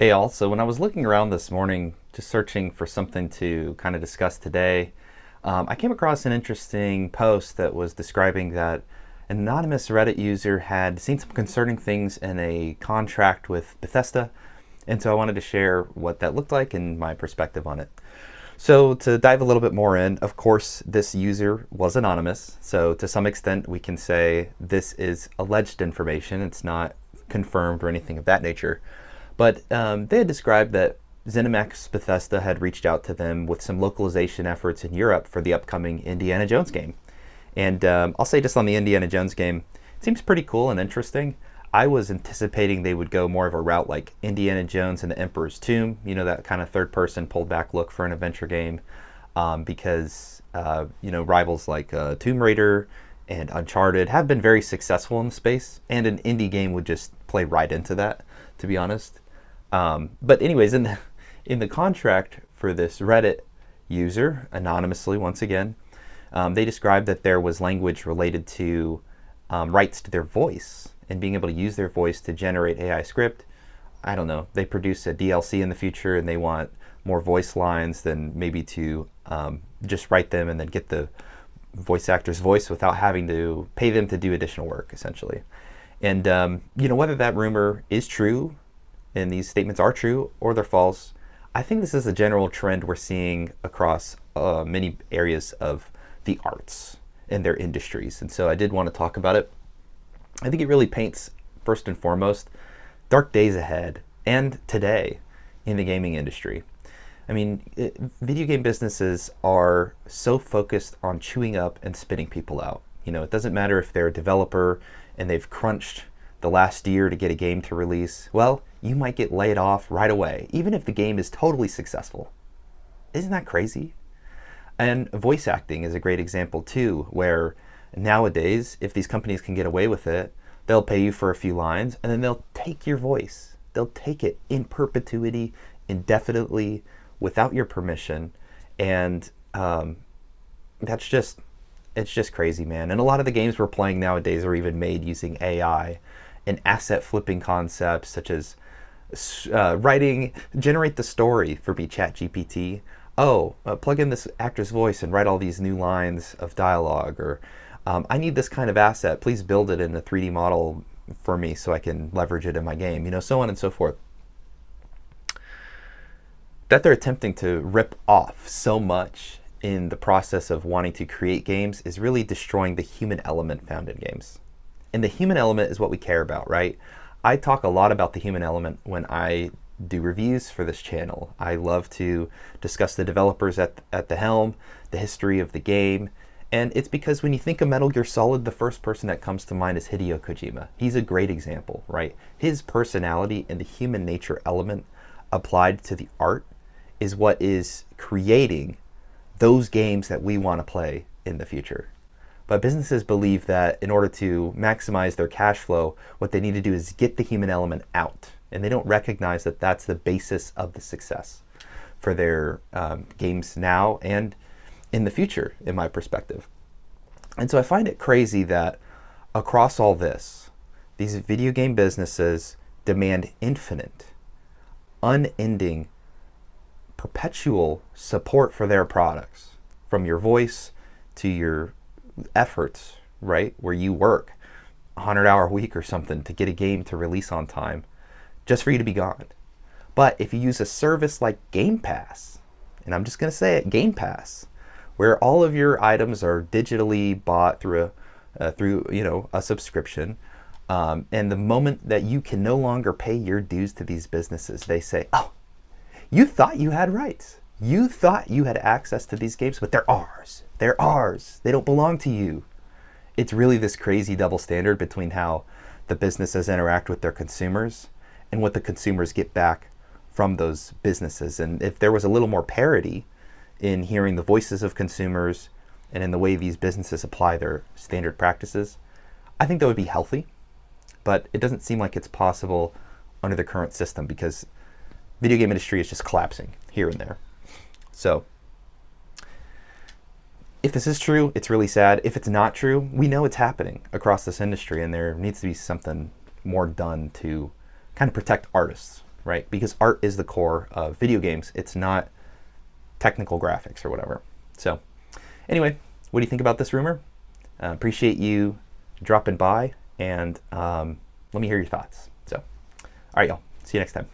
Hey, also, when I was looking around this morning, just searching for something to kind of discuss today, I came across an interesting post that was describing that an anonymous Reddit user had seen some concerning things in a contract with Bethesda, and so I wanted to share what that looked like and my perspective on it. So, to dive a little bit more in, of course, this user was anonymous, so to some extent, we can say this is alleged information. It's not confirmed or anything of that nature. But they had described that ZeniMax Bethesda had reached out to them with some localization efforts in Europe for the upcoming Indiana Jones game. And I'll say just on the Indiana Jones game, it seems pretty cool and interesting. I was anticipating they would go more of a route like Indiana Jones and the Emperor's Tomb, you know, that kind of third-person pulled-back look for an adventure game, because rivals like Tomb Raider and Uncharted have been very successful in the space, and an indie game would just play right into that, to be honest. But anyways, in the contract for this Reddit user, anonymously once again, they described that there was language related to rights to their voice and being able to use their voice to generate AI script. I don't know. They produce a DLC in the future and they want more voice lines than maybe to just write them and then get the voice actor's voice without having to pay them to do additional work, essentially. And whether that rumor is true and these statements are true or they're false, I think this is a general trend we're seeing across many areas of the arts and their industries. And so I did want to talk about it. I think it really paints, first and foremost, dark days ahead and today in the gaming industry. I mean, video game businesses are so focused on chewing up and spitting people out. You know, it doesn't matter if they're a developer and they've crunched the last year to get a game to release. Well, you might get laid off right away, even if the game is totally successful. Isn't that crazy? And voice acting is a great example too, where nowadays, if these companies can get away with it, they'll pay you for a few lines and then they'll take your voice. They'll take it in perpetuity, indefinitely, without your permission. And it's just crazy, man. And a lot of the games we're playing nowadays are even made using AI and asset flipping concepts such as generate the story for me, ChatGPT. Plug in this actor's voice and write all these new lines of dialogue, or I need this kind of asset. Please build it in a 3D model for me so I can leverage it in my game, so on and so forth. That they're attempting to rip off so much in the process of wanting to create games is really destroying the human element found in games. And the human element is what we care about, right? I talk a lot about the human element when I do reviews for this channel. I love to discuss the developers at the helm, the history of the game, and it's because when you think of Metal Gear Solid, the first person that comes to mind is Hideo Kojima. He's a great example, right? His personality and the human nature element applied to the art is what is creating those games that we want to play in the future. But businesses believe that in order to maximize their cash flow, what they need to do is get the human element out. And they don't recognize that that's the basis of the success for their games now and in the future, in my perspective. And so I find it crazy that across all this, these video game businesses demand infinite, unending, perpetual support for their products, from your voice to your efforts, right? Where you work a 100-hour week or something to get a game to release on time, just for you to be gone. But if you use a service like Game Pass, and I'm just going to say it, Game Pass, where all of your items are digitally bought through a subscription, and the moment that you can no longer pay your dues to these businesses, they say, "Oh, you thought you had rights. You thought you had access to these games, but they're ours. They're ours. They don't belong to you." It's really this crazy double standard between how the businesses interact with their consumers and what the consumers get back from those businesses. And if there was a little more parity in hearing the voices of consumers and in the way these businesses apply their standard practices, I think that would be healthy. But it doesn't seem like it's possible under the current system because video game industry is just collapsing here and there. So if this is true, it's really sad. If it's not true, we know it's happening across this industry, and there needs to be something more done to kind of protect artists right? Because art is the core of video games. It's not technical graphics or whatever. So anyway, what do you think about this rumor? Appreciate you dropping by, and let me hear your thoughts. So, all right, y'all. See you next time.